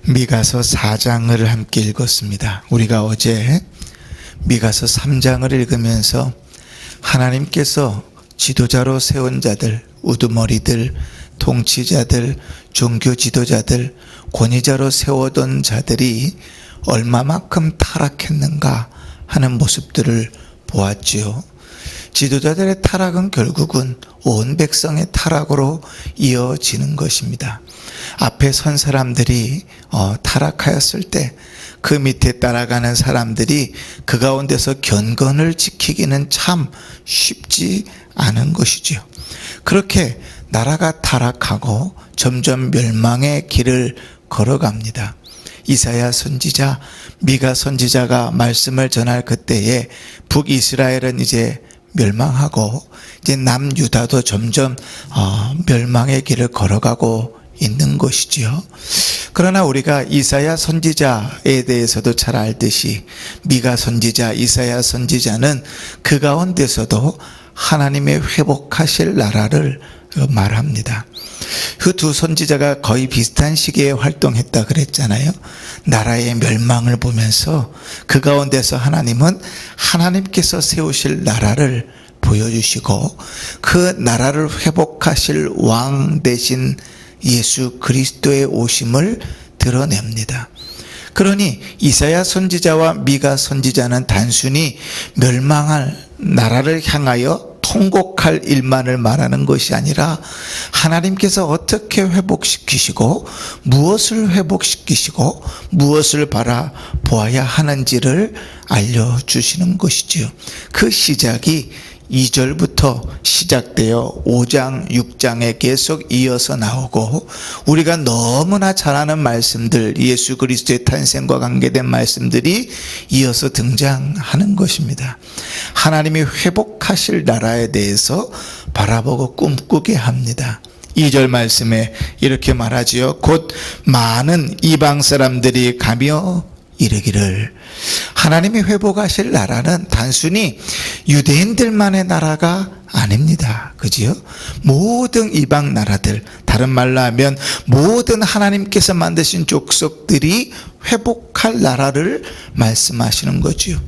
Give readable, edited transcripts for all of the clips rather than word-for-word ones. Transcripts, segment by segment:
미가서 4장을 함께 읽었습니다. 우리가 어제 미가서 3장을 읽으면서 하나님께서 지도자로 세운 자들, 우두머리들, 통치자들, 종교 지도자들, 권위자로 세워둔 자들이 얼마만큼 타락했는가 하는 모습들을 보았지요. 지도자들의 타락은 결국은 온 백성의 타락으로 이어지는 것입니다. 앞에 선 사람들이 타락하였을 때 그 밑에 따라가는 사람들이 그 가운데서 견건을 지키기는 참 쉽지 않은 것이지요. 그렇게 나라가 타락하고 점점 멸망의 길을 걸어갑니다. 이사야 선지자, 미가 선지자가 말씀을 전할 그때에 북이스라엘은 이제 멸망하고 이제 남유다도 점점 멸망의 길을 걸어가고 있는 것이지요. 그러나 우리가 이사야 선지자에 대해서도 잘 알듯이 미가 선지자, 이사야 선지자는 그 가운데서도 하나님의 회복하실 나라를 말합니다. 그 두 선지자가 거의 비슷한 시기에 활동했다 그랬잖아요. 나라의 멸망을 보면서 그 가운데서 하나님은 하나님께서 세우실 나라를 보여주시고 그 나라를 회복하실 왕 대신 예수 그리스도의 오심을 드러냅니다. 그러니 이사야 선지자와 미가 선지자는 단순히 멸망할 나라를 향하여 통곡할 일만을 말하는 것이 아니라 하나님께서 어떻게 회복시키시고 무엇을 회복시키시고 무엇을 바라보아야 하는지를 알려주시는 것이지요. 그 시작이 2절부터 시작되어 5장, 6장에 계속 이어서 나오고 우리가 너무나 잘 아는 말씀들, 예수 그리스도의 탄생과 관계된 말씀들이 이어서 등장하는 것입니다. 하나님이 회복하실 나라에 대해서 바라보고 꿈꾸게 합니다. 2절 말씀에 이렇게 말하지요. 곧 많은 이방 사람들이 가며 이르기를. 하나님이 회복하실 나라는 단순히 유대인들만의 나라가 아닙니다. 그지요? 모든 이방 나라들, 다른 말로 하면 모든 하나님께서 만드신 족속들이 회복할 나라를 말씀하시는 거지요.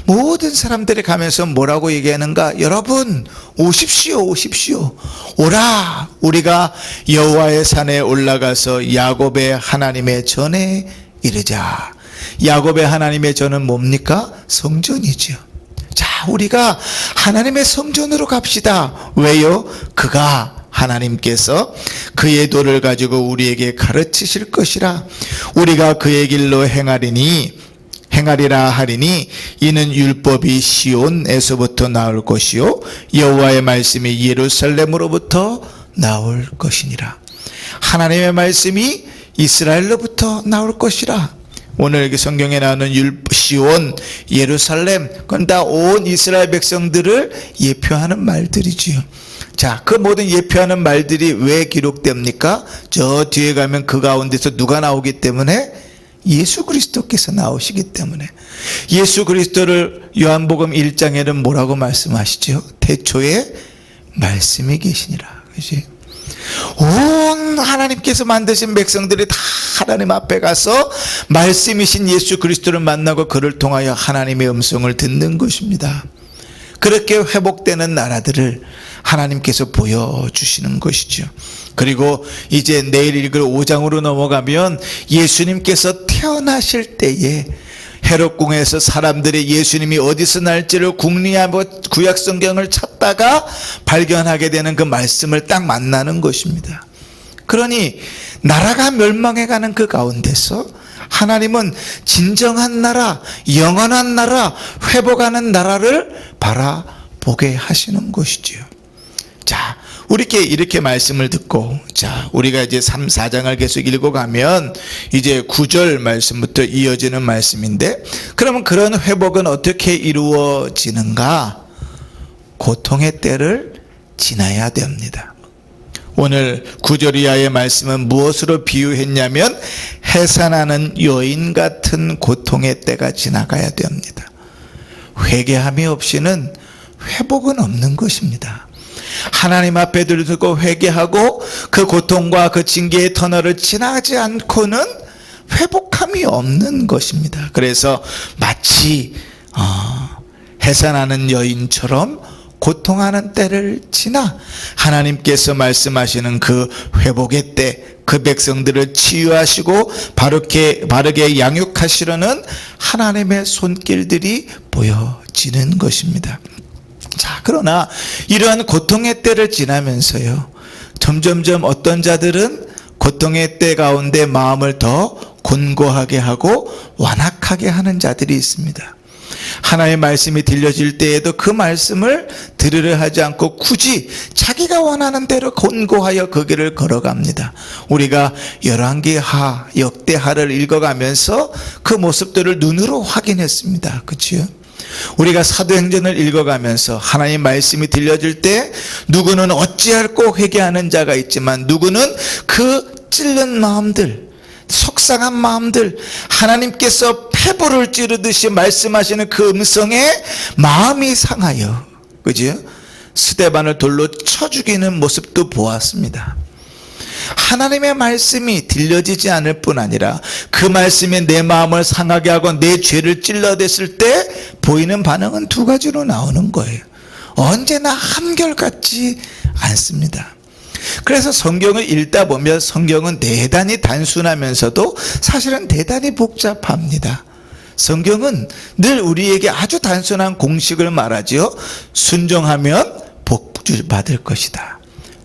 모든 사람들이 가면서 뭐라고 얘기하는가? 여러분 오십시오, 오십시오. 오라, 우리가 여호와의 산에 올라가서 야곱의 하나님의 전에 이르자. 야곱의 하나님의 전은 뭡니까? 성전이죠. 자, 우리가 하나님의 성전으로 갑시다. 왜요? 그가 하나님께서 그의 도를 가지고 우리에게 가르치실 것이라. 우리가 그의 길로 행하리라 하리니 이는 율법이 시온에서부터 나올 것이요 여호와의 말씀이 예루살렘으로부터 나올 것이니라. 하나님의 말씀이 이스라엘로부터 나올 것이라. 오늘 여기 성경에 나오는 시온, 예루살렘, 그건 다 온 이스라엘 백성들을 예표하는 말들이지요. 자, 그 모든 예표하는 말들이 왜 기록됩니까? 저 뒤에 가면 그 가운데서 누가 나오기 때문에? 예수 그리스도께서 나오시기 때문에. 예수 그리스도를 요한복음 1장에는 뭐라고 말씀하시죠? 태초에 말씀이 계시니라. 그지? 온 하나님께서 만드신 백성들이 다 하나님 앞에 가서 말씀이신 예수 그리스도를 만나고 그를 통하여 하나님의 음성을 듣는 것입니다. 그렇게 회복되는 나라들을 하나님께서 보여주시는 것이죠. 그리고 이제 내일 읽을 5장으로 넘어가면 예수님께서 태어나실 때에 헤롯궁에서 사람들이 예수님이 어디서 날지를 궁리하고 구약성경을 찾다가 발견하게 되는 그 말씀을 딱 만나는 것입니다. 그러니 나라가 멸망해가는 그 가운데서 하나님은 진정한 나라, 영원한 나라, 회복하는 나라를 바라보게 하시는 것이지요. 자, 이렇게 말씀을 듣고, 자, 우리가 이제 3, 4장을 계속 읽어가면 이제 9절 말씀부터 이어지는 말씀인데, 그러면 그런 회복은 어떻게 이루어지는가? 고통의 때를 지나야 됩니다. 오늘 9절 이하의 말씀은 무엇으로 비유했냐면 해산하는 여인 같은 고통의 때가 지나가야 됩니다. 회개함이 없이는 회복은 없는 것입니다. 하나님 앞에 들고 회개하고 그 고통과 그 징계의 터널을 지나지 않고는 회복함이 없는 것입니다. 그래서 마치 해산하는 여인처럼 고통하는 때를 지나 하나님께서 말씀하시는 그 회복의 때, 그 백성들을 치유하시고 바르게 양육하시려는 하나님의 손길들이 보여지는 것입니다. 자, 그러나 이러한 고통의 때를 지나면서요, 점점점 어떤 자들은 고통의 때 가운데 마음을 더 곤고하게 하고 완악하게 하는 자들이 있습니다. 하나님의 말씀이 들려질 때에도 그 말씀을 들으려 하지 않고 굳이 자기가 원하는 대로 곤고하여 그 길을 걸어갑니다. 우리가 열왕기하, 역대하를 읽어가면서 그 모습들을 눈으로 확인했습니다. 그렇죠? 우리가 사도행전을 읽어가면서 하나님 말씀이 들려질 때 누구는 어찌할꼬 회개하는 자가 있지만 누구는 그 찔른 마음들, 속상한 마음들, 하나님께서 폐부를 찌르듯이 말씀하시는 그 음성에 마음이 상하여, 그죠? 스데반을 돌로 쳐 죽이는 모습도 보았습니다. 하나님의 말씀이 들려지지 않을 뿐 아니라 그 말씀이 내 마음을 상하게 하고 내 죄를 찔러댔을 때 보이는 반응은 두 가지로 나오는 거예요. 언제나 한결같지 않습니다. 그래서 성경을 읽다 보면 성경은 대단히 단순하면서도 사실은 대단히 복잡합니다. 성경은 늘 우리에게 아주 단순한 공식을 말하죠. 순종하면 복을 받을 것이다.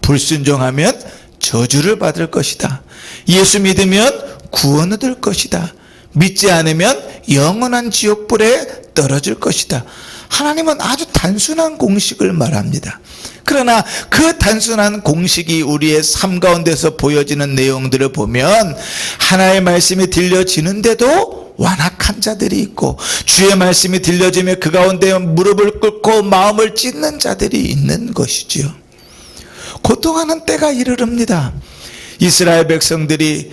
불순종하면 저주를 받을 것이다. 예수 믿으면 구원 얻을 것이다. 믿지 않으면 영원한 지옥불에 떨어질 것이다. 하나님은 아주 단순한 공식을 말합니다. 그러나 그 단순한 공식이 우리의 삶 가운데서 보여지는 내용들을 보면 하나님의 말씀이 들려지는데도 완악한 자들이 있고 주의 말씀이 들려지면 그 가운데 무릎을 꿇고 마음을 찢는 자들이 있는 것이지요. 고통하는 때가 이르릅니다. 이스라엘 백성들이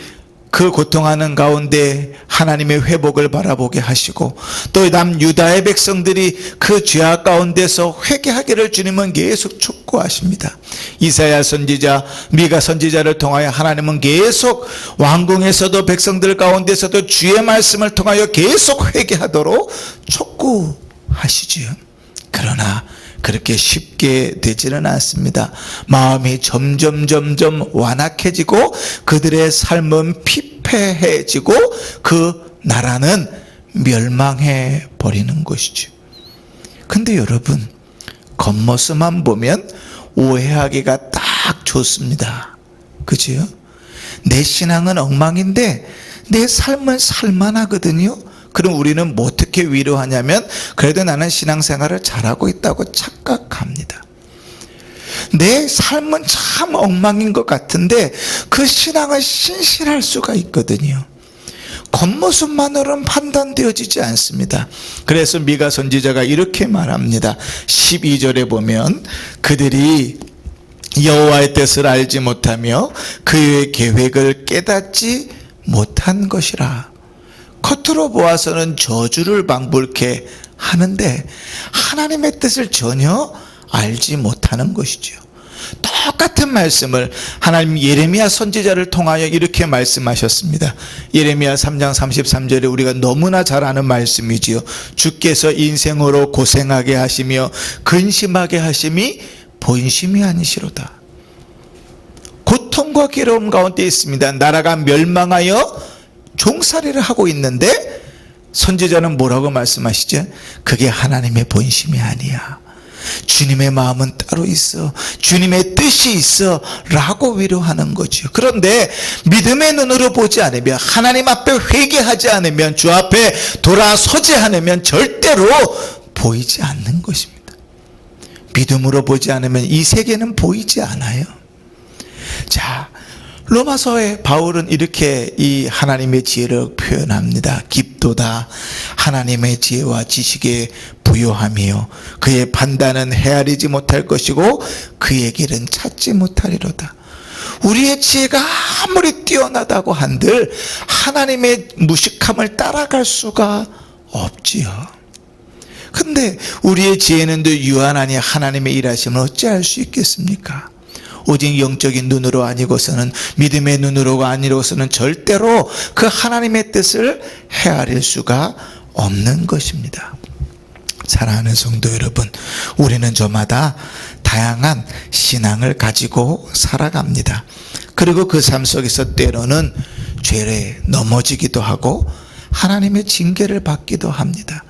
그 고통하는 가운데 하나님의 회복을 바라보게 하시고 또 남유다의 백성들이 그 죄악 가운데서 회개하기를 주님은 계속 촉구하십니다. 이사야 선지자, 미가 선지자를 통하여 하나님은 계속 왕궁에서도 백성들 가운데서도 주의 말씀을 통하여 계속 회개하도록 촉구하시지요. 그러나 그렇게 쉽게 되지는 않습니다. 마음이 점점 완악해지고 그들의 삶은 피폐해지고 그 나라는 멸망해 버리는 것이죠. 근데 여러분, 겉모습만 보면 오해하기가 딱 좋습니다. 그죠? 내 신앙은 엉망인데 내 삶은 살만하거든요. 그럼 우리는 뭐 어떻게 위로하냐면 그래도 나는 신앙생활을 잘하고 있다고 착각합니다. 내 삶은 참 엉망인 것 같은데 그 신앙은 신실할 수가 있거든요. 겉모습만으로는 판단되어지지 않습니다. 그래서 미가 선지자가 이렇게 말합니다. 12절에 보면 그들이 여호와의 뜻을 알지 못하며 그의 계획을 깨닫지 못한 것이라. 겉으로 보아서는 저주를 방불케 하는데 하나님의 뜻을 전혀 알지 못하는 것이죠. 똑같은 말씀을 하나님 예레미야 선지자를 통하여 이렇게 말씀하셨습니다. 예레미야 3장 33절에 우리가 너무나 잘 아는 말씀이지요. 주께서 인생으로 고생하게 하시며 근심하게 하심이 본심이 아니시로다. 고통과 괴로움 가운데 있습니다. 나라가 멸망하여 종살이를 하고 있는데 선지자는 뭐라고 말씀하시죠? 그게 하나님의 본심이 아니야. 주님의 마음은 따로 있어. 주님의 뜻이 있어 라고 위로하는 거죠. 그런데 믿음의 눈으로 보지 않으면, 하나님 앞에 회개하지 않으면, 주 앞에 돌아서지 않으면 절대로 보이지 않는 것입니다. 믿음으로 보지 않으면 이 세계는 보이지 않아요. 자, 로마서에 바울은 이렇게 이 하나님의 지혜를 표현합니다. 깊도다 하나님의 지혜와 지식에 부요하며 그의 판단은 헤아리지 못할 것이고 그의 길은 찾지 못하리로다. 우리의 지혜가 아무리 뛰어나다고 한들 하나님의 무식함을 따라갈 수가 없지요. 근데 우리의 지혜는 늘 유한하니 하나님의 일하심을 어찌할 수 있겠습니까? 오직 영적인 눈으로 아니고서는, 믿음의 눈으로가 아니고서는 절대로 그 하나님의 뜻을 헤아릴 수가 없는 것입니다. 사랑하는 성도 여러분, 우리는 저마다 다양한 신앙을 가지고 살아갑니다. 그리고 그 삶 속에서 때로는 죄에 넘어지기도 하고 하나님의 징계를 받기도 합니다.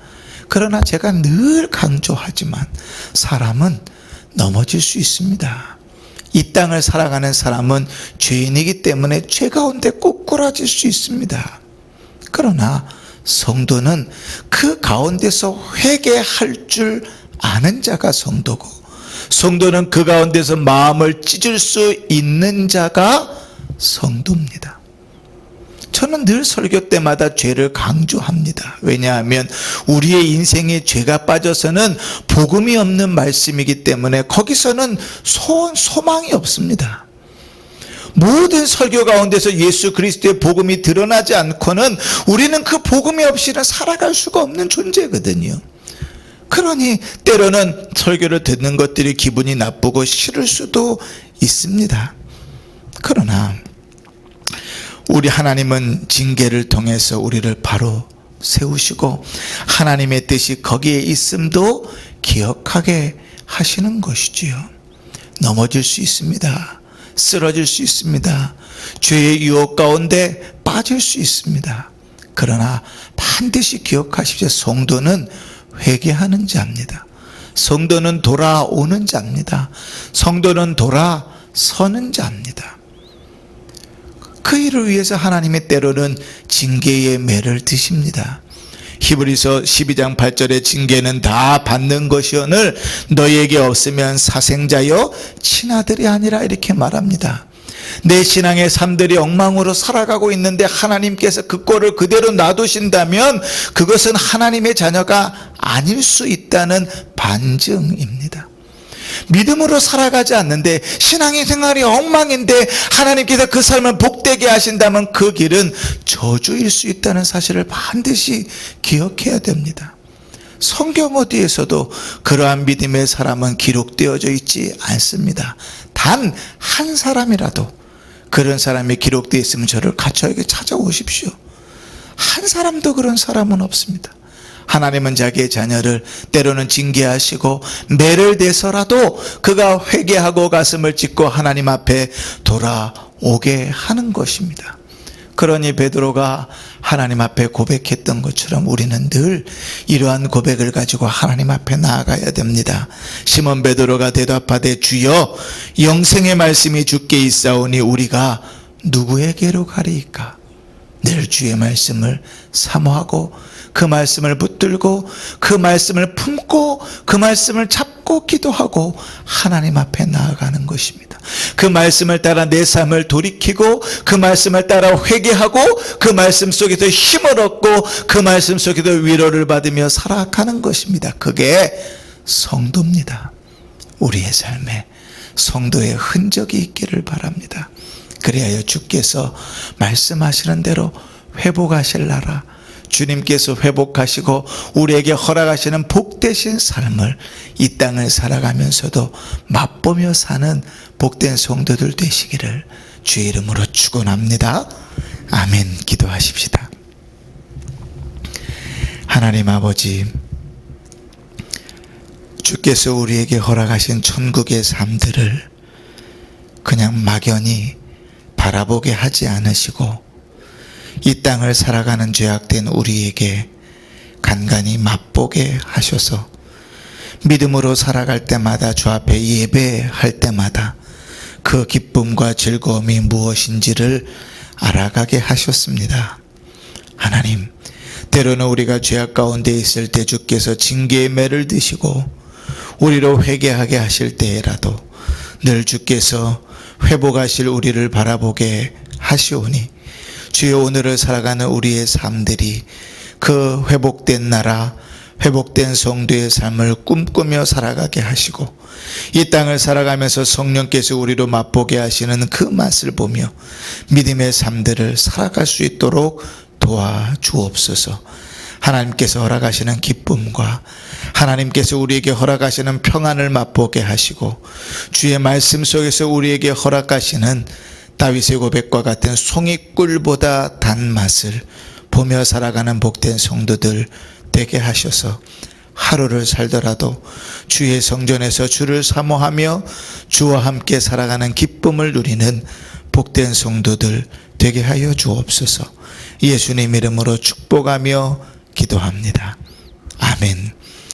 그러나 제가 늘 강조하지만 사람은 넘어질 수 있습니다. 이 땅을 살아가는 사람은 죄인이기 때문에 죄 가운데 꼬꾸라질 수 있습니다. 그러나 성도는 그 가운데서 회개할 줄 아는 자가 성도고, 성도는 그 가운데서 마음을 찢을 수 있는 자가 성도입니다. 저는 늘 설교 때마다 죄를 강조합니다. 왜냐하면 우리의 인생에 죄가 빠져서는 복음이 없는 말씀이기 때문에 거기서는 소망이 없습니다. 모든 설교 가운데서 예수 그리스도의 복음이 드러나지 않고는 우리는 그 복음이 없이는 살아갈 수가 없는 존재거든요. 그러니 때로는 설교를 듣는 것들이 기분이 나쁘고 싫을 수도 있습니다. 그러나 우리 하나님은 징계를 통해서 우리를 바로 세우시고 하나님의 뜻이 거기에 있음도 기억하게 하시는 것이지요. 넘어질 수 있습니다. 쓰러질 수 있습니다. 죄의 유혹 가운데 빠질 수 있습니다. 그러나 반드시 기억하십시오. 성도는 회개하는 자입니다. 성도는 돌아오는 자입니다. 성도는 돌아서는 자입니다. 그 일을 위해서 하나님의 때로는 징계의 매를 드십니다. 히브리서 12장 8절의 징계는 다 받는 것이오늘 너희에게 없으면 사생자여 친아들이 아니라, 이렇게 말합니다. 내 신앙의 삶들이 엉망으로 살아가고 있는데 하나님께서 그 꼴을 그대로 놔두신다면 그것은 하나님의 자녀가 아닐 수 있다는 반증입니다. 믿음으로 살아가지 않는데 신앙의 생활이 엉망인데 하나님께서 그 삶을 복되게 하신다면 그 길은 저주일 수 있다는 사실을 반드시 기억해야 됩니다. 성경 어디에서도 그러한 믿음의 사람은 기록되어져 있지 않습니다. 단 한 사람이라도 그런 사람이 기록되어 있으면 저를 가까이 찾아오십시오. 한 사람도 그런 사람은 없습니다. 하나님은 자기의 자녀를 때로는 징계하시고 매를 대서라도 그가 회개하고 가슴을 찢고 하나님 앞에 돌아오게 하는 것입니다. 그러니 베드로가 하나님 앞에 고백했던 것처럼 우리는 늘 이러한 고백을 가지고 하나님 앞에 나아가야 됩니다. 시몬 베드로가 대답하되 주여 영생의 말씀이 주께 있사오니 우리가 누구에게로 가리이까? 늘 주의 말씀을 사모하고 그 말씀을 붙들고 그 말씀을 품고 그 말씀을 잡고 기도하고 하나님 앞에 나아가는 것입니다. 그 말씀을 따라 내 삶을 돌이키고 그 말씀을 따라 회개하고 그 말씀 속에서 힘을 얻고 그 말씀 속에서 위로를 받으며 살아가는 것입니다. 그게 성도입니다. 우리의 삶에 성도의 흔적이 있기를 바랍니다. 그리하여 주께서 말씀하시는 대로 회복하실 나라, 주님께서 회복하시고 우리에게 허락하시는 복되신 삶을 이 땅을 살아가면서도 맛보며 사는 복된 성도들 되시기를 주의 이름으로 축원합니다. 아멘. 기도하십시다. 하나님 아버지, 주께서 우리에게 허락하신 천국의 삶들을 그냥 막연히 바라보게 하지 않으시고 이 땅을 살아가는 죄악된 우리에게 간간히 맛보게 하셔서 믿음으로 살아갈 때마다 주 앞에 예배할 때마다 그 기쁨과 즐거움이 무엇인지를 알아가게 하셨습니다. 하나님, 때로는 우리가 죄악 가운데 있을 때 주께서 징계의 매를 드시고 우리로 회개하게 하실 때에라도 늘 주께서 회복하실 우리를 바라보게 하시오니 주여 오늘을 살아가는 우리의 삶들이 그 회복된 나라, 회복된 성도의 삶을 꿈꾸며 살아가게 하시고 이 땅을 살아가면서 성령께서 우리로 맛보게 하시는 그 맛을 보며 믿음의 삶들을 살아갈 수 있도록 도와주옵소서. 하나님께서 허락하시는 기쁨과 하나님께서 우리에게 허락하시는 평안을 맛보게 하시고 주의 말씀 속에서 우리에게 허락하시는 다윗의 고백과 같은 송이꿀보다 단맛을 보며 살아가는 복된 성도들 되게 하셔서 하루를 살더라도 주의 성전에서 주를 사모하며 주와 함께 살아가는 기쁨을 누리는 복된 성도들 되게 하여 주옵소서. 예수님 이름으로 축복하며 기도합니다. 아멘.